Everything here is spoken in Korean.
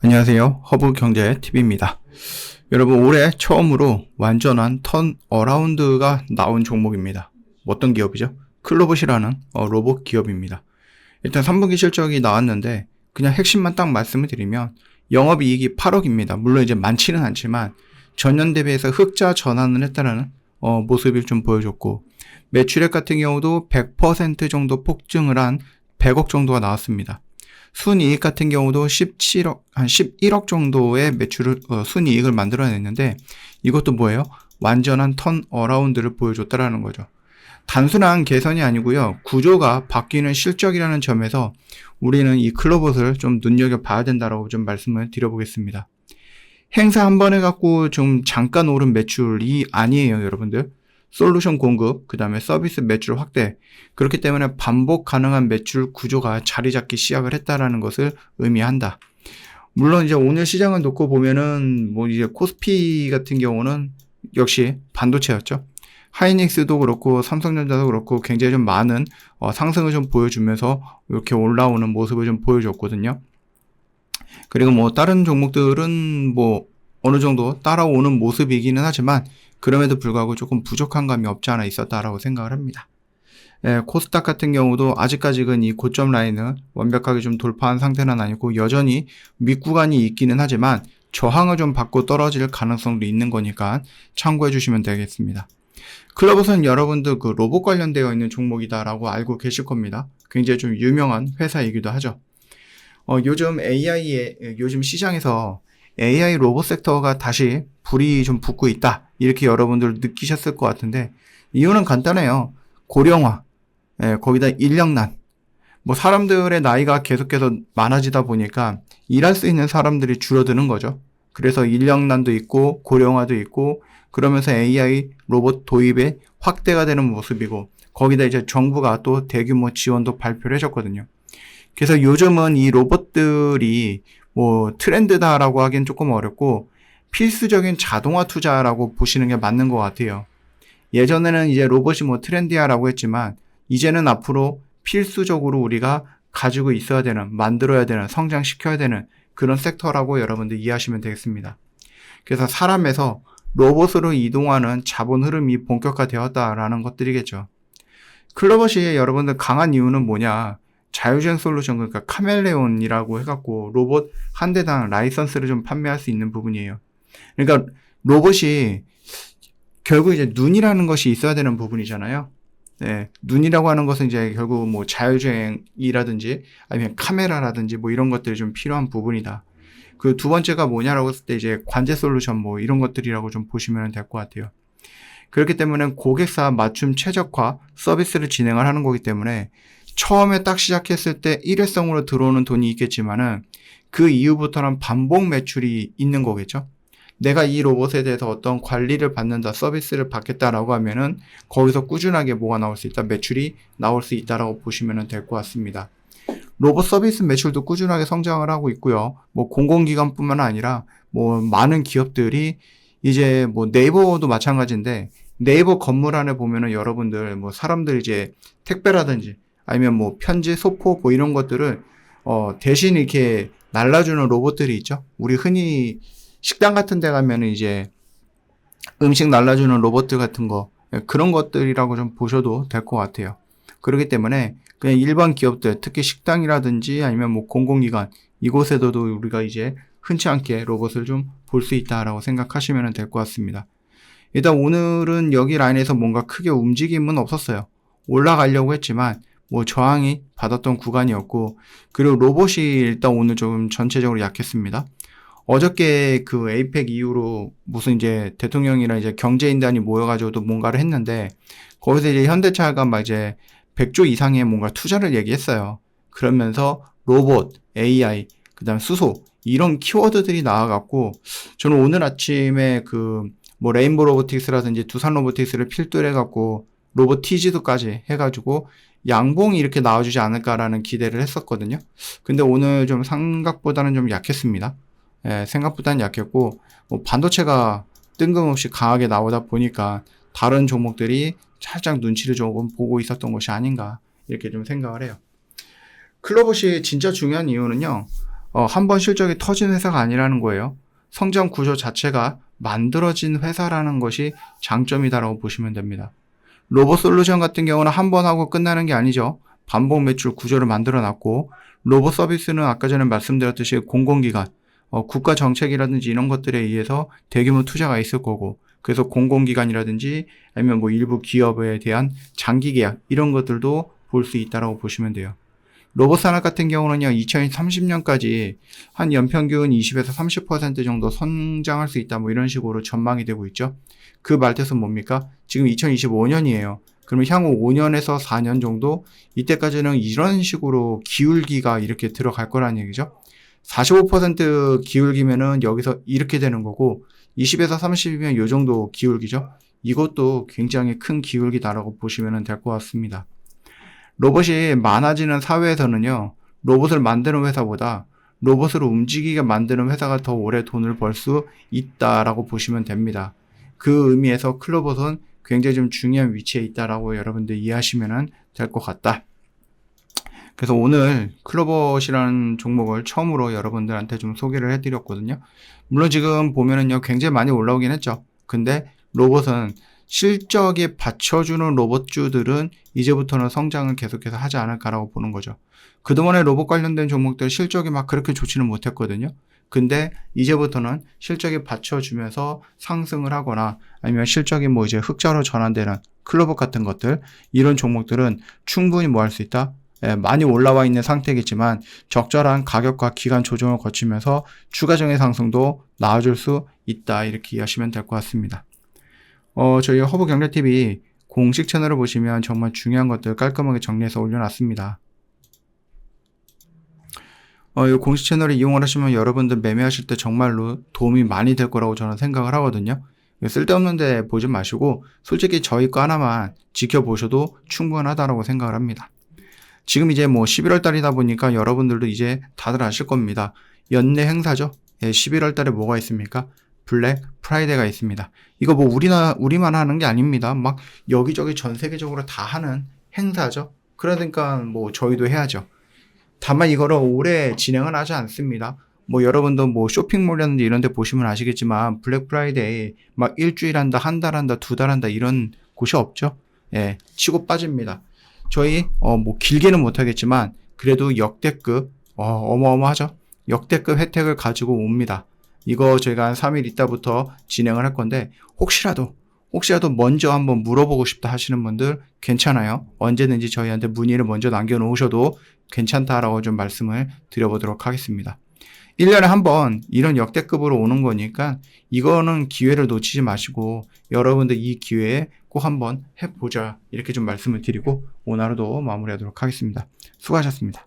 안녕하세요. 허브경제TV입니다. 여러분, 올해 처음으로 완전한 턴어라운드가 나온 종목입니다. 어떤 기업이죠? 클로봇이라는 로봇 기업입니다. 일단 3분기 실적이 나왔는데 그냥 핵심만 딱 말씀을 드리면 영업이익이 8억입니다. 물론 이제 많지는 않지만 전년 대비해서 흑자 전환을 했다는 모습을 좀 보여줬고, 매출액 같은 경우도 100% 정도 폭증을 한 100억 정도가 나왔습니다. 순이익 같은 경우도 17억, 한 11억 정도의 순이익을 만들어냈는데, 이것도 뭐예요? 완전한 턴어라운드를 보여줬다라는 거죠. 단순한 개선이 아니고요, 구조가 바뀌는 실적이라는 점에서 우리는 이 클로봇을 좀 눈여겨봐야 된다라고 좀 말씀을 드려보겠습니다. 행사 한 번 해갖고 좀 잠깐 오른 매출이 아니에요, 여러분들. 솔루션 공급, 그 다음에 서비스 매출 확대. 그렇기 때문에 반복 가능한 매출 구조가 자리 잡기 시작을 했다라는 것을 의미한다. 물론 이제 오늘 시장을 놓고 보면은 이제 코스피 같은 경우는 역시 반도체였죠. 하이닉스도 그렇고 삼성전자도 그렇고 굉장히 좀 많은 상승을 좀 보여주면서 이렇게 올라오는 모습을 좀 보여줬거든요. 그리고 다른 종목들은 어느 정도 따라오는 모습이기는 하지만 그럼에도 불구하고 조금 부족한 감이 없지 않아 있었다라고 생각을 합니다. 코스닥 같은 경우도 아직까지는 이 고점 라인을 완벽하게 좀 돌파한 상태는 아니고 여전히 윗구간이 있기는 하지만 저항을 좀 받고 떨어질 가능성도 있는 거니까 참고해 주시면 되겠습니다. 클로봇은 여러분들 그 로봇 관련되어 있는 종목이다라고 알고 계실 겁니다. 굉장히 좀 유명한 회사이기도 하죠. 요즘 시장에서 AI 로봇 섹터가 다시 불이 좀 붙고 있다, 이렇게 여러분들 느끼셨을 것 같은데, 이유는 간단해요. 고령화, 거기다 인력난, 사람들의 나이가 계속해서 많아지다 보니까 일할 수 있는 사람들이 줄어드는 거죠. 그래서 인력난도 있고 고령화도 있고, 그러면서 AI 로봇 도입에 확대가 되는 모습이고, 거기다 이제 정부가 또 대규모 지원도 발표를 해줬거든요. 그래서 요즘은 이 로봇들이 트렌드다라고 하기엔 조금 어렵고 필수적인 자동화 투자라고 보시는 게 맞는 것 같아요. 예전에는 이제 로봇이 트렌디하라고 했지만 이제는 앞으로 필수적으로 우리가 가지고 있어야 되는, 만들어야 되는, 성장시켜야 되는 그런 섹터라고 여러분들 이해하시면 되겠습니다. 그래서 사람에서 로봇으로 이동하는 자본 흐름이 본격화되었다라는 것들이겠죠. 클로봇이 여러분들 강한 이유는 뭐냐? 자율주행 솔루션, 그러니까 카멜레온이라고 해갖고 로봇 한 대당 라이선스를 좀 판매할 수 있는 부분이에요. 그러니까 로봇이 결국 이제 눈이라는 것이 있어야 되는 부분이잖아요. 네, 눈이라고 하는 것은 이제 결국 자율주행이라든지 아니면 카메라라든지 이런 것들이 좀 필요한 부분이다. 그 두 번째가 뭐냐라고 했을 때 이제 관제 솔루션 이런 것들이라고 좀 보시면 될 것 같아요. 그렇기 때문에 고객사 맞춤 최적화 서비스를 진행을 하는 거기 때문에 처음에 딱 시작했을 때 일회성으로 들어오는 돈이 있겠지만은 그 이후부터는 반복 매출이 있는 거겠죠. 내가 이 로봇에 대해서 어떤 관리를 받는다, 서비스를 받겠다라고 하면은 거기서 꾸준하게 뭐가 나올 수 있다, 매출이 나올 수 있다라고 보시면 될 것 같습니다. 로봇 서비스 매출도 꾸준하게 성장을 하고 있고요. 공공기관뿐만 아니라 많은 기업들이 이제 네이버도 마찬가지인데, 네이버 건물 안에 보면은 여러분들 사람들 이제 택배라든지 아니면 편지, 소포 이런 것들을 대신 이렇게 날라주는 로봇들이 있죠. 우리 흔히 식당 같은 데 가면은 이제 음식 날라주는 로봇들 같은 거, 그런 것들이라고 좀 보셔도 될 것 같아요. 그렇기 때문에 그냥 일반 기업들, 특히 식당이라든지 아니면 공공기관, 이곳에도 우리가 이제 흔치 않게 로봇을 좀 볼 수 있다라고 생각하시면 될 것 같습니다. 일단 오늘은 여기 라인에서 뭔가 크게 움직임은 없었어요. 올라가려고 했지만 저항이 받았던 구간이었고, 그리고 로봇이 일단 오늘 좀 전체적으로 약했습니다. 어저께 그 에이펙 이후로 무슨 이제 대통령이랑 이제 경제인단이 모여가지고 또 뭔가를 했는데, 거기서 이제 현대차가 이제 100조 이상의 뭔가 투자를 얘기했어요. 그러면서 로봇, AI, 그 다음 수소, 이런 키워드들이 나와갖고, 저는 오늘 아침에 레인보 로보틱스라든지 두산 로보틱스를 필두로 해갖고 로보티지도까지 해가지고 양봉이 이렇게 나와주지 않을까라는 기대를 했었거든요. 근데 오늘 좀 생각보다는 좀 약했습니다. 생각보다는 약했고, 반도체가 뜬금없이 강하게 나오다 보니까 다른 종목들이 살짝 눈치를 조금 보고 있었던 것이 아닌가, 이렇게 좀 생각을 해요. 클로봇이 진짜 중요한 이유는요, 한 번 실적이 터진 회사가 아니라는 거예요. 성장 구조 자체가 만들어진 회사라는 것이 장점이다라고 보시면 됩니다. 로봇솔루션 같은 경우는 한 번 하고 끝나는 게 아니죠. 반복 매출 구조를 만들어 놨고, 로봇 서비스는 아까 전에 말씀드렸듯이 공공기관, 국가 정책이라든지 이런 것들에 의해서 대규모 투자가 있을 거고, 그래서 공공기관이라든지 아니면 뭐 일부 기업에 대한 장기 계약 이런 것들도 볼 수 있다라고 보시면 돼요. 로봇 산업 같은 경우는요, 2030년까지 한 연평균 20에서 30% 정도 성장할 수 있다, 뭐 이런 식으로 전망이 되고 있죠. 그 말뜻은 뭡니까? 지금 2025년이에요. 그러면 향후 5년에서 4년 정도, 이때까지는 이런 식으로 기울기가 이렇게 들어갈 거라는 얘기죠. 45% 기울기면은 여기서 이렇게 되는 거고, 20에서 30이면 요 정도 기울기죠. 이것도 굉장히 큰 기울기다라고 보시면 될 것 같습니다. 로봇이 많아지는 사회에서는요, 로봇을 만드는 회사보다 로봇을 움직이게 만드는 회사가 더 오래 돈을 벌 수 있다라고 보시면 됩니다. 그 의미에서 클로봇은 굉장히 좀 중요한 위치에 있다라고 여러분들 이해하시면 될 것 같다. 그래서 오늘 클로봇이라는 종목을 처음으로 여러분들한테 좀 소개를 해드렸거든요. 물론 지금 보면은요, 굉장히 많이 올라오긴 했죠. 근데 로봇은 실적에 받쳐주는 로봇주들은 이제부터는 성장을 계속해서 하지 않을까라고 보는 거죠. 그동안에 로봇 관련된 종목들 실적이 막 그렇게 좋지는 못했거든요. 근데 이제부터는 실적이 받쳐주면서 상승을 하거나 아니면 실적이 뭐 이제 흑자로 전환되는 클로봇 같은 것들, 이런 종목들은 충분히 뭐 할 수 있다? 많이 올라와 있는 상태겠지만 적절한 가격과 기간 조정을 거치면서 추가적인 상승도 나와줄 수 있다, 이렇게 이해하시면 될 것 같습니다. 저희 허브경제TV 공식 채널을 보시면 정말 중요한 것들 깔끔하게 정리해서 올려놨습니다. 이 공식 채널을 이용을 하시면 여러분들 매매하실 때 정말로 도움이 많이 될 거라고 저는 생각을 하거든요. 쓸데없는데 보지 마시고 솔직히 저희 거 하나만 지켜보셔도 충분하다라고 생각을 합니다. 지금 이제 뭐 11월 달이다 보니까 여러분들도 이제 다들 아실 겁니다. 연내 행사죠. 11월 달에 뭐가 있습니까? 블랙 프라이데이가 있습니다. 이거 뭐 우리만 하는 게 아닙니다. 막 여기저기 전 세계적으로 다 하는 행사죠. 그러니까 뭐 저희도 해야죠. 다만 이거를 오래 진행은 하지 않습니다. 뭐 여러분도 뭐 쇼핑몰이라든지 이런 데 보시면 아시겠지만 블랙 프라이데이 막 일주일 한다, 한 달 한다, 두 달 한다 이런 곳이 없죠. 치고 빠집니다. 저희 뭐 길게는 못하겠지만 그래도 역대급 어마어마하죠. 역대급 혜택을 가지고 옵니다. 이거 저희가 한 3일 있다부터 진행을 할 건데 혹시라도 먼저 한번 물어보고 싶다 하시는 분들 괜찮아요. 언제든지 저희한테 문의를 먼저 남겨놓으셔도 괜찮다라고 좀 말씀을 드려보도록 하겠습니다. 1년에 한 번 이런 역대급으로 오는 거니까 이거는 기회를 놓치지 마시고 여러분들 이 기회에 꼭 한번 해보자, 이렇게 좀 말씀을 드리고 오늘 하루도 마무리하도록 하겠습니다. 수고하셨습니다.